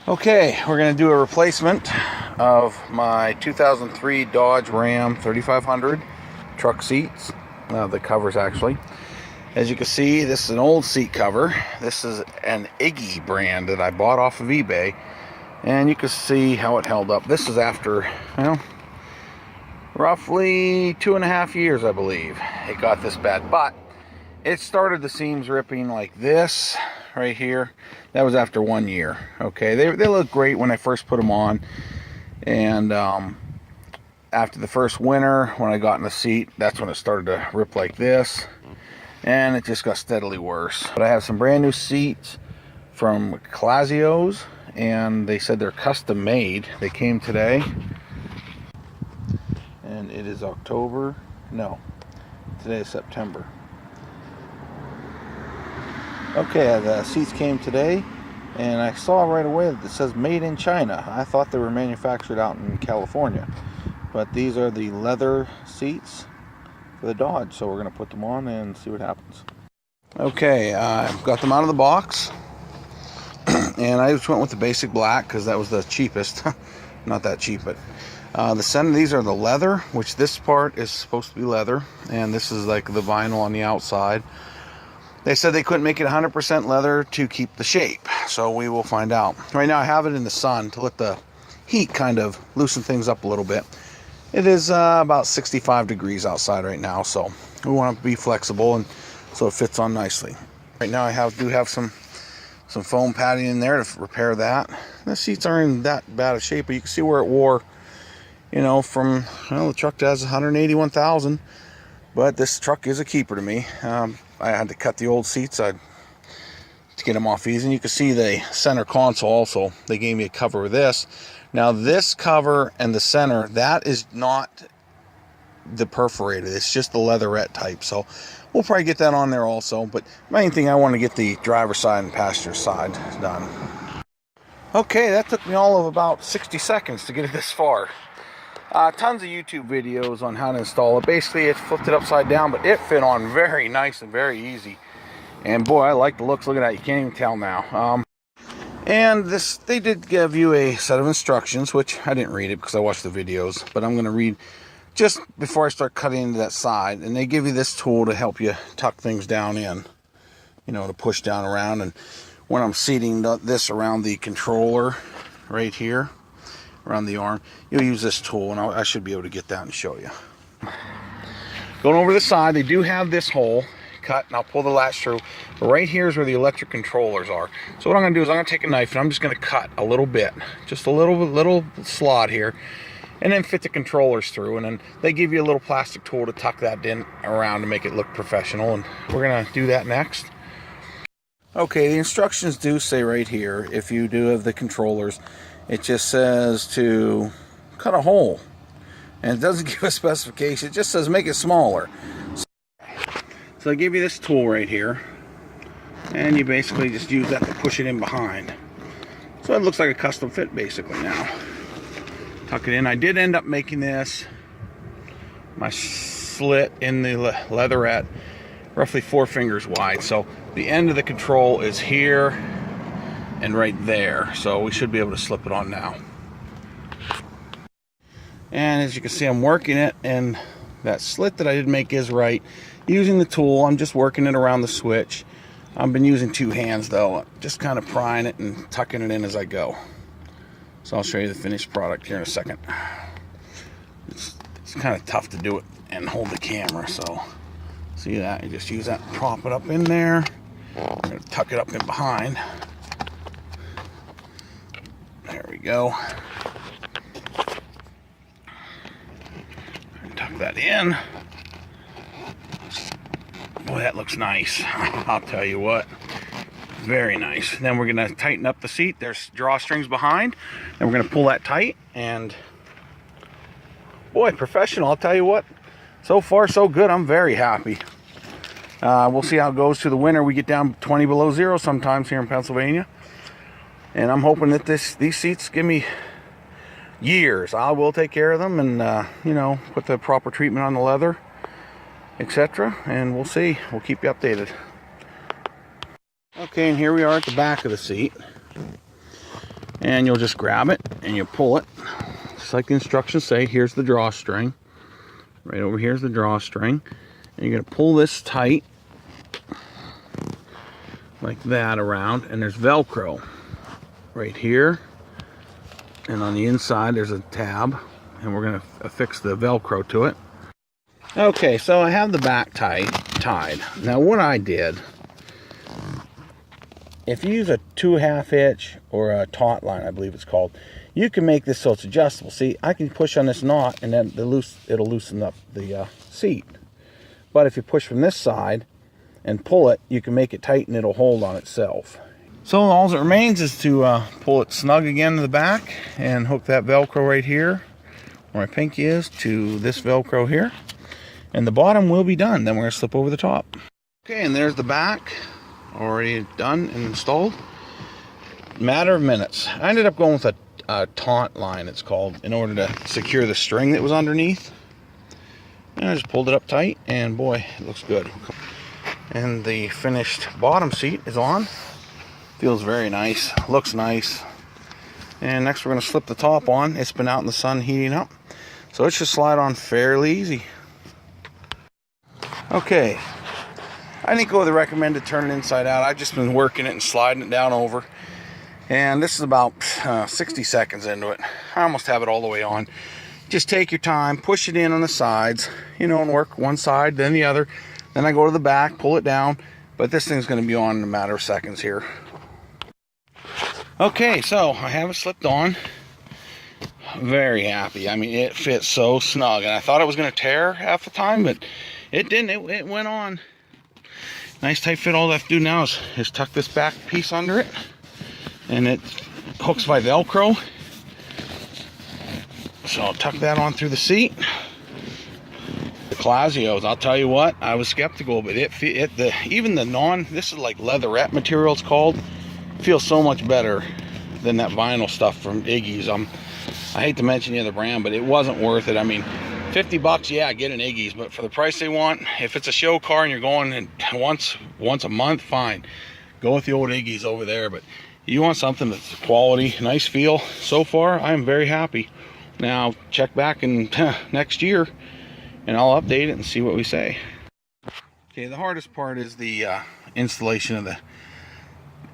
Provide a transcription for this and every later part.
Okay, we're going to do a replacement of my 2003 Dodge Ram 3500 truck seats, the covers actually. As you can see, this is an old seat cover. This is an Iggy brand that I bought off of eBay, and you can see how it held up. This is after, well, roughly 2.5 years, I believe, it got this bad. But it started the seams ripping like this right here. That was after 1 year. Okay, they look great when I first put them on, and after the first winter when I got in the seat, that's when it started to rip like this, and it just got steadily worse. But I have some brand new seats from Clazzio's, and they said they're custom made. They came today, and it is October. No, today is September. Okay, the seats came today, and I saw right away that it says made in China. I thought they were manufactured out in California, but these are the leather seats for the Dodge, so we're going to put them on and see what happens. Okay, I've got them out of the box, and I just went with the basic black because that was the cheapest. Not that cheap, but the center, these are the leather, which this part is supposed to be leather, and this is like the vinyl on the outside. They said they couldn't make it 100% leather to keep the shape, so we will find out. Right now I have it in the sun to let the heat kind of loosen things up a little bit. It is about 65 degrees outside right now, so we want to be flexible and so it fits on nicely. Right now I do have some foam padding in there to repair that. The seats aren't in that bad of shape, but you can see where it wore, you know, from, well, the truck has 181,000, but this truck is a keeper to me. I had to cut the old seats to get them off easy. And you can see the center console also. They gave me a cover with this. Now this cover and the center, that is not the perforated. It's just the leatherette type. So we'll probably get that on there also. But main thing, I want to get the driver's side and passenger side done. Okay, that took me all of about 60 seconds to get it this far. Tons of YouTube videos on how to install it. Basically, it flipped it upside down, but it fit on very nice and very easy. And boy, I like the looks. Look at that. You can't even tell now. And this, they did give you a set of instructions, which I didn't read it because I watched the videos, but I'm going to read just before I start cutting into that side. And they give you this tool to help you tuck things down in, you know, to push down around. And when I'm seating this around the controller right here, around the arm, you'll use this tool, and I should be able to get that and show you. Going over the side, they do have this hole cut, and I'll pull the latch through, but right here is where the electric controllers are. So what I'm going to do is I'm going to take a knife and I'm just going to cut a little bit, just a little slot here, and then fit the controllers through. And then they give you a little plastic tool to tuck that in around to make it look professional, and we're going to do that next. Okay, the instructions do say right here, if you do have the controllers, it just says to cut a hole, and it doesn't give a specification. It just says make it smaller. So I give you this tool right here, and you basically just use that to push it in behind. So it looks like a custom fit basically now. Tuck it in. I did end up making this, my slit in the leatherette, roughly 4 fingers wide. So the end of the control is here and right there, so we should be able to slip it on now. And as you can see, I'm working it, and that slit that I did make is right. Using the tool, I'm just working it around the switch. I've been using 2 hands though, just kind of prying it and tucking it in as I go. So I'll show you the finished product here in a second. It's kind of tough to do it and hold the camera, so see that? You just use that, prop it up in there. I'm going to tuck it up in behind. There we go. Tuck that in. Boy, that looks nice. I'll tell you what. Very nice. Then we're going to tighten up the seat. There's drawstrings behind. And we're going to pull that tight. And boy, professional. I'll tell you what. So far, so good. I'm very happy. We'll see how it goes through the winter. We get down 20 below zero sometimes here in Pennsylvania. And I'm hoping that these seats give me years. I will take care of them and, you know, put the proper treatment on the leather, etc. And we'll see. We'll keep you updated. Okay, and here we are at the back of the seat. And you'll just grab it and you pull it. Just like the instructions say, here's the drawstring. Right over here's the drawstring. And you're gonna pull this tight, like that around, and there's Velcro right here. And on the inside there's a tab, and we're gonna affix the Velcro to it. Okay, so I have the back tied. Now what I did, if you use a 2.5 hitch or a taut line, I believe it's called, you can make this so it's adjustable. See, I can push on this knot and then it'll loosen up the seat. But if you push from this side and pull it, you can make it tight and it'll hold on itself. So all that remains is to pull it snug again to the back and hook that Velcro right here, where my pinky is, to this Velcro here. And the bottom will be done. Then we're going to slip over the top. Okay, and there's the back. Already done and installed. Matter of minutes. I ended up going with a taunt line, it's called, in order to secure the string that was underneath. And I just pulled it up tight, and boy, it looks good. And the finished bottom seat is on. Feels very nice, looks nice. And next we're going to slip the top on. It's been out in the sun heating up, so it should slide on fairly easy. Okay, I didn't go with the recommended turn it inside out. I've just been working it and sliding it down over. And this is about 60 seconds into it. I almost have it all the way on. Just take your time, push it in on the sides, you know, and work one side, then the other. Then I go to the back, pull it down. But this thing's going to be on in a matter of seconds here. Okay, so I have it slipped on. Very happy. I mean, it fits so snug. And I thought it was going to tear half the time, but it didn't. It went on. Nice tight fit. All I have to do now is tuck this back piece under it, and it hooks by Velcro. So I'll tuck that on through the seat. The Clazzios, I'll tell you what, I was skeptical, but even the this is like leatherette material, it's called, feels so much better than that vinyl stuff from Iggy's. I hate to mention the other brand, but it wasn't worth it. I mean, 50 bucks, yeah, get an Iggy's, but for the price they want, if it's a show car and you're going once a month, fine. Go with the old Iggy's over there, but you want something that's quality, nice feel. So far, I am very happy. Now, check back in next year, and I'll update it and see what we say. Okay, the hardest part is the installation of the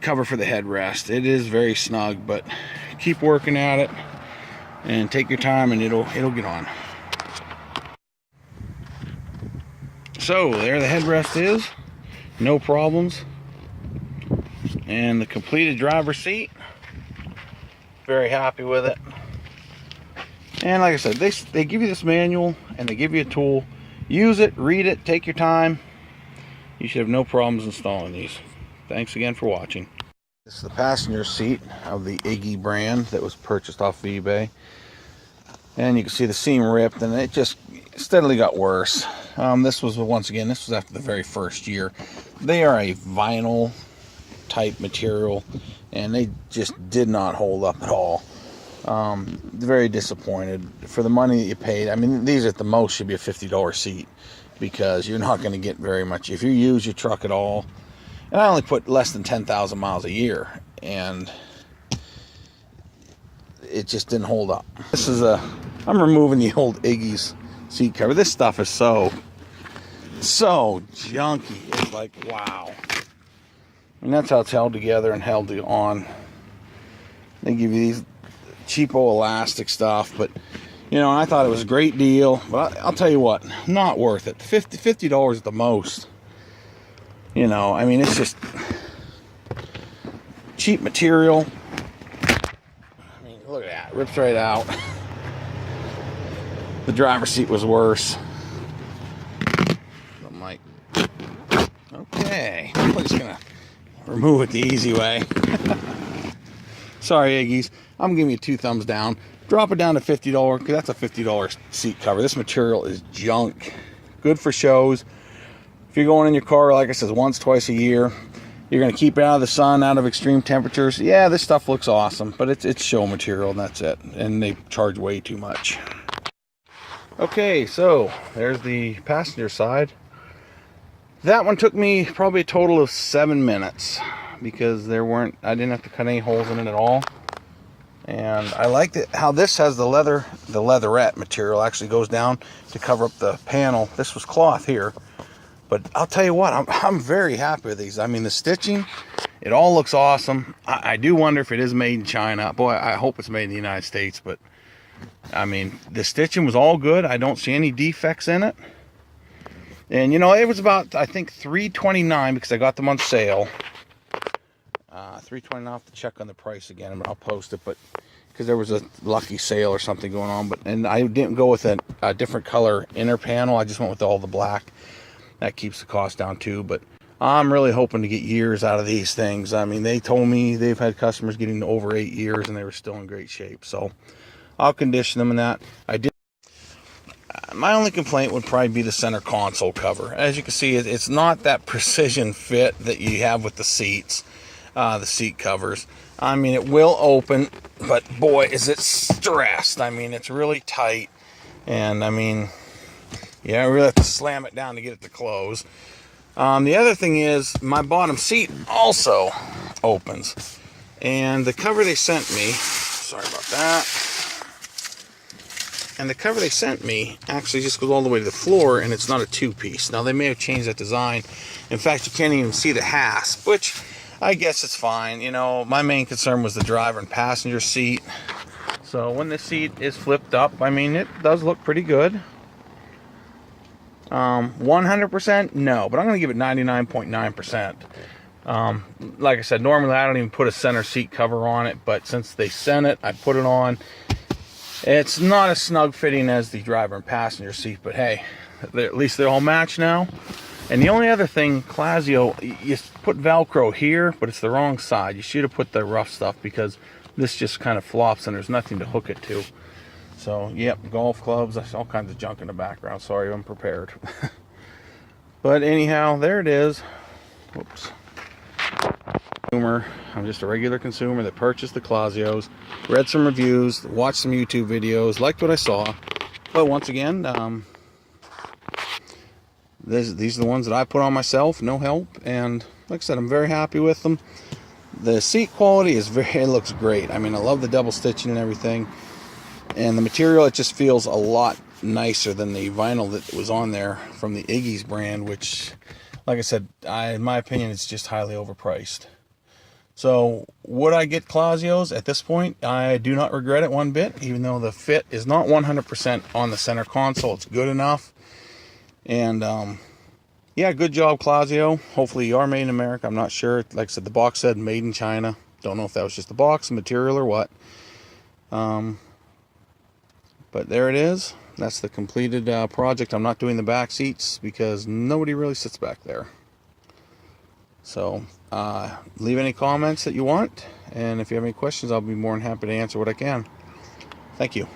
cover for the headrest. It is very snug, but keep working at it, and take your time, and it'll get on. So there the headrest is, no problems, and the completed driver's seat, very happy with it. And like I said, they give you this manual and they give you a tool. Use it, read it, take your time. You should have no problems installing these. Thanks again for watching. This is the passenger seat of the Iggy brand that was purchased off of eBay. And you can see the seam ripped, and it just steadily got worse. This was, once again, this was after the very first year. They are a vinyl type material, and they just did not hold up at all. Very disappointed for the money that you paid. I mean, these at the most should be a $50 seat, because you're not going to get very much if you use your truck at all. And I only put less than 10,000 miles a year, and it just didn't hold up. This is I'm removing the old Iggy's seat cover. This stuff is so junky. It's like, wow. And that's how it's held together and held on. They give you these cheapo elastic stuff, but you know, I thought it was a great deal, but I'll tell you what, not worth it. $50 at the most. You know, I mean, it's just cheap material. I mean, look at that, it rips right out. The driver's seat was worse. I'm like, okay, I'm just gonna remove it the easy way. Sorry, Iggy's. I'm giving you 2 thumbs down. Drop it down to $50, because that's a $50 seat cover. This material is junk. Good for shows. If you're going in your car, like I said, once, twice a year, you're going to keep it out of the sun, out of extreme temperatures. Yeah, this stuff looks awesome, but it's show material, and that's it. And they charge way too much. Okay, so there's the passenger side. That one took me probably a total of 7 minutes, because I didn't have to cut any holes in it at all. And I like how this has the leatherette material actually goes down to cover up the panel. This was cloth here, but I'll tell you what, I'm very happy with these. I mean, the stitching, it all looks awesome. I do wonder if it is made in China. Boy, I hope it's made in the United States, but I mean, the stitching was all good. I don't see any defects in it. And you know, it was about, I think, $3.29 because I got them on sale. $3.29. I'll have to check on the price again, and I'll post it, but because there was a lucky sale or something going on. And I didn't go with a different color inner panel. I just went with all the black. That keeps the cost down too. But I'm really hoping to get years out of these things. I mean, they told me they've had customers getting to over 8 years and they were still in great shape. So I'll condition them in that. I did. My only complaint would probably be the center console cover. As you can see, it's not that precision fit that you have with the seats. The seat covers. I mean, it will open, but boy, is it stressed. I mean, it's really tight, and I mean, yeah, I really have to slam it down to get it to close. The other thing is, my bottom seat also opens, and the cover they sent me, sorry about that, and the cover they sent me actually just goes all the way to the floor, and it's not a two-piece. Now, they may have changed that design. In fact, you can't even see the hasp, which I guess it's fine. You know, my main concern was the driver and passenger seat. So when the seat is flipped up, I mean, it does look pretty good. 100%? No, but I'm going to give it 99.9%. Like I said, normally I don't even put a center seat cover on it, but since they sent it, I put it on. It's not as snug fitting as the driver and passenger seat, but hey, at least they're all matched now. And the only other thing, Clazzio, you put Velcro here, but it's the wrong side. You should have put the rough stuff because this just kind of flops and there's nothing to hook it to. So, yep, golf clubs, that's all kinds of junk in the background. Sorry, I'm prepared. But anyhow, there it is. Whoops. I'm just a regular consumer that purchased the Clazzios, read some reviews, watched some YouTube videos, liked what I saw. But once again, these are the ones that I put on myself, no help, and like I said, I'm very happy with them. The seat quality is it looks great. I mean, I love the double stitching and everything, and the material, it just feels a lot nicer than the vinyl that was on there from the Iggy's brand, which, like I said, in my opinion, it's just highly overpriced. So, would I get Clazzios at this point? I do not regret it one bit, even though the fit is not 100% on the center console. It's good enough. And, yeah, good job, Clazzio. Hopefully you are made in America. I'm not sure. Like I said, the box said made in China. Don't know if that was just the box, material, or what. But there it is. That's the completed project. I'm not doing the back seats because nobody really sits back there. So, leave any comments that you want. And if you have any questions, I'll be more than happy to answer what I can. Thank you.